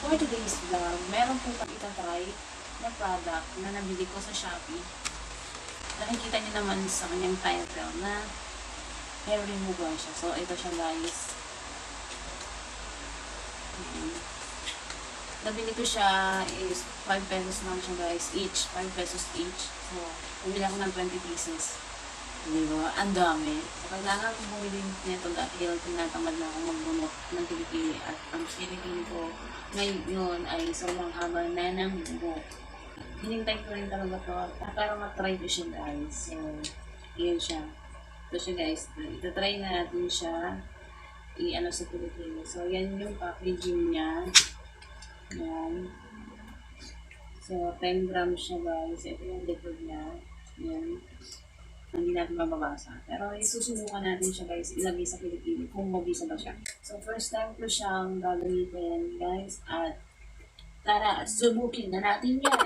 For today's vlog, meron po pang itatry na product na nabili ko sa Shopee. Nakikita niyo naman sa kanyang title na hair remover siya. So, ito siya guys. Nabili ko siya is 5 pesos lang siya guys. Each. 5 pesos each. So, bumili ako ng 20 pieces. Diba? Ang dami. So, kailangan ko bumili nito dahil tinatamad na ako magbunot ng kilikili. At ang kilikili ko ngayon ay sobrang haba na ng buhok. Hinintay ko rin talaga to. Para matry ko siya guys. So, yun siya. Ito siya guys. Itatry na natin siya. I-ano sa kilikili. So, yan yung packaging niya. Yan. So, 10 grams siya guys. Ito yung likod niya. Yan. Hindi natin mababasa. Pero isusubukan natin siya guys, ilagay sa kilikili kung mabisa ba siya. So first time ko siyang gagamitin guys at tara, subukin na natin yan!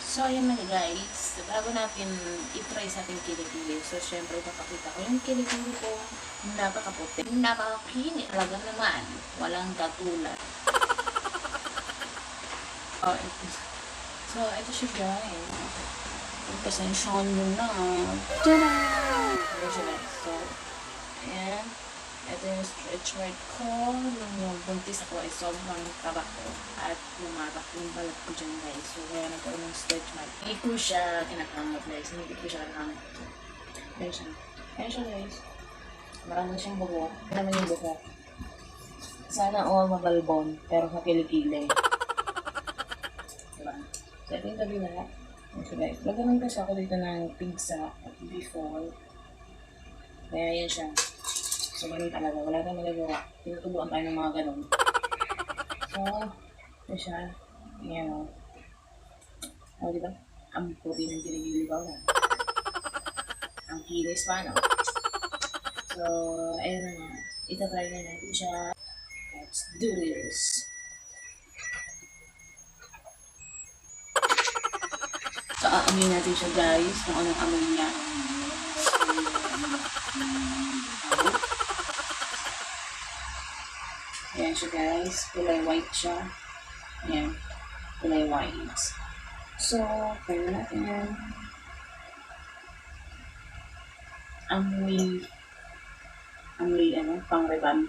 So ayan na guys, bago natin itry sa ating kilikili, so syempre papakita ko yung kilikili ko, napakaputi, napakakini, talaga naman, walang katulad. Oh, ito. So ito siya guys. Pasensyahan nyo na. Tada! So, ayan. Ito yung stretch mark ko. Nung yung buntis ako ay sobrang tabak ko. At lumatak yung balat ko dyan guys. So, kaya nagkaroon ng stretch mark. Hindi ko siya kinakamot guys. Hindi ko siya kinakamot. Ayan siya. Ayan siya guys. Marami siyang buhok. Ano naman yung buhok? Sana all mabalbon. Pero sa kilikili. Diba? So, ito yung tabi na. So guys, nagkaroon kasi ako dito ng pizza before. Kaya yan siya. So ganun talaga, wala tayong magagawa. Tinutubuan tayo ng mga ganun. So, ito siya. Ayan o. O, diba? Ang puti ng kiligili ba na? Ang kinis pa, no? So, ayun na nga. Itatry na natin siya. Let's do this. So, aamoy natin siya guys, kung anong amoy niya. Ayan siya guys, kulay white siya. Ayan, kulay white. So, kaya natin yan. Amoy ano, pang reband.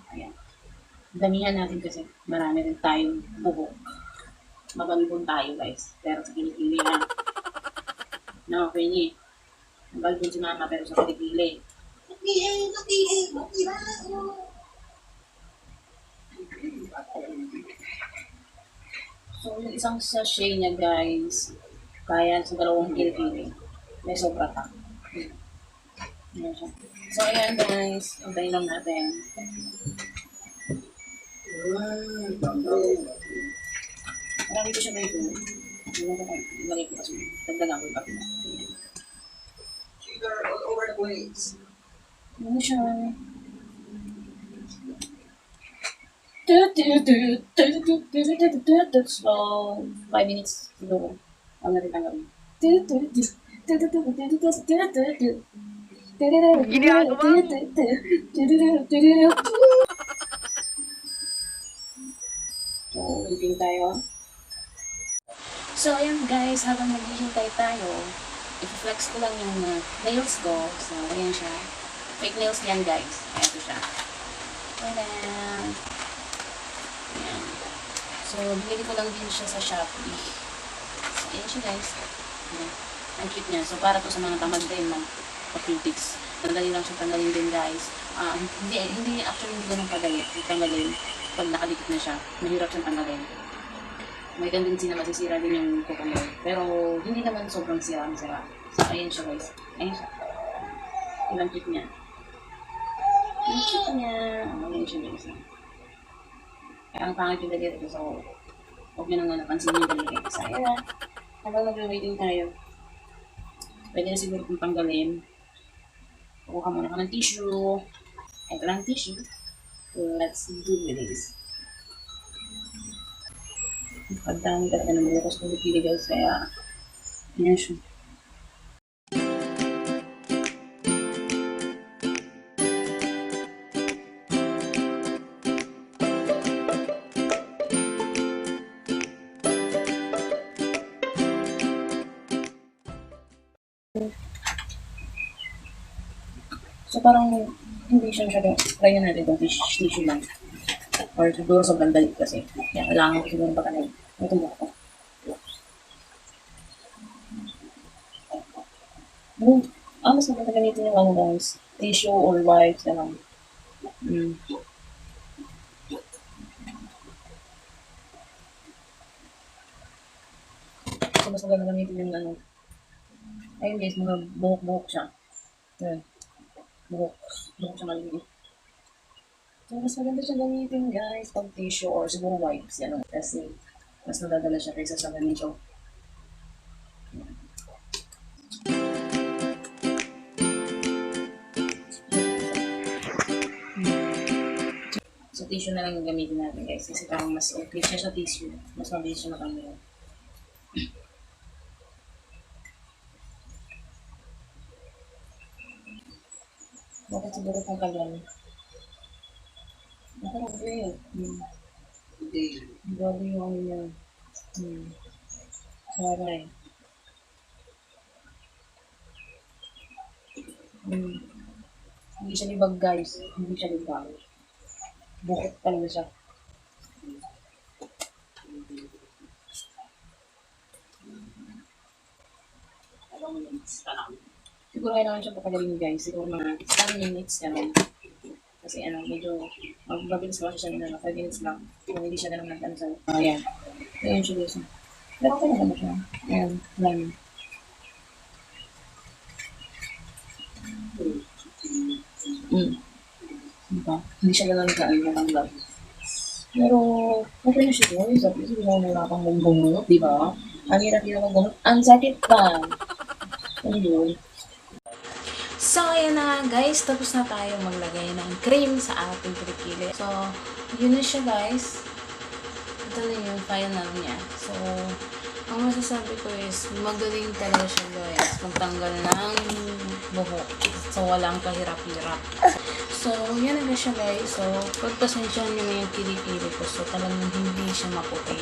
Ayan. Damihan natin kasi marami rin tayong buhok. Mabalbon tayo guys. Pero sa kilikili na. No, okay niya. Mabalbon si mama pero sa kilikili. So, yung isang sachet niya guys, kaya sa 2 kilikili. May sobra pa. Ayan siya. So, ayan guys. Antayin lang natin. Marami ko siya dito. Ilagay ko kasi. Dagdagan ko yung papila. Sugar all over the place. Ano siya? So, 5 minutes siguro. Ang natin tanggapin. So, waiting tayo. So, ayan guys, habang naghihintay tayo, i-flex ko lang yung nails ko. So, ayan siya. Fake nails yan guys. Ayan ito siya. Ayan. Ayan. So, binili ko lang din siya sa Shopee. So, ayan siya guys. Ayan. Ang cute niya. So, para to sa mga tamad din ng pa-cutics. Madali lang siya tanggalin din guys. Hindi actually hindi ganun kadali. Tanggalin. Pag nakadikit na siya, mahirap siyang tanggalin. May tendency na masisira din yung kuko mo. Pero hindi naman sobrang sira-sira. So, ayan siya guys. Ayan siya. Ilang cute niya. Ang cute niya. Ayan siya guys. Kaya ang pangit yung daliri. So, huwag nyo nang napansin yung daliri. So, ayan na. Habang nag-waiting tayo. Pwede na siguro kung tanggalin. Kukuha muna ka ng tissue. Ito lang tissue. Let's do this. Pagdami talaga ng bukas ko pili guys, kaya yan siya. So parang hindi siya masyado, try na natin itong tissue lang. Or siguro sobrang dalit kasi. Kaya kailangan ko siguro baka na ito mo ako. Mas maganda gamitin yung ano guys, tissue or wipes, ano. So mas maganda gamitin yung ano. Ayun guys, mga buhok-buhok siya. Ayan. Buhok siya maliit. So, mas maganda siya gamitin guys pag tissue or siguro wipes. Yan, kasi mas nadadala siya kaysa sa ganito. So, tissue na lang yung gamitin natin guys. Kasi parang mas okay siya sa tissue. Mas mabilis siya matanggal. Bakit siguro kung kagal? Parang great. Grabe yung ano niya. Saray. Hindi siya libag guys. Hindi siya libag. Bukot talaga siya. Siguro kailangan siya patagalin guys. Siguro mga 10 minutes naman. Kasi medyo mabilis lang siya na 5 minutes lang. Kung hindi siya ganun nag-ano sa... Ayan. Ayan siya guys. Pero okay naman siya. Ayan. Ayan. Diba? Hindi siya ganun natanggal. Pero, okay na siya guys. At least hindi na pang bumbungot, diba? Ang hirap-hirap bumbungot. Ang sakit pa. Ano yun? So, ayan na guys. Tapos na tayo maglagay ng cream sa ating kilikili. So, yun na siya guys. Ito na yung final niya. So, ang masasabi ko is, magaling talaga siya guys. Magtanggal ng buhok. So, walang kahirap-hirap. So, yan na siya guys. So, pagpasensyahan nyo na yung kilikili ko. So, talagang hindi siya maputi.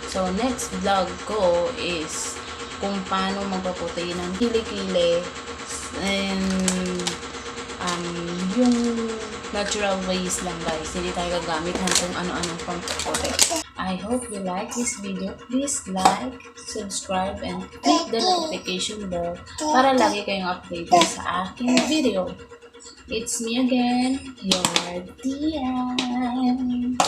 So, next vlog ko is kung paano magpaputi ng kilikili and yung natural ways lang guys. Hindi tayo gagamit ng kung ano-anong pangpaputi. I hope you like this video. Please like, subscribe, and click the notification bell para lagi kayong updated sa aking video. It's me again, your tiyang.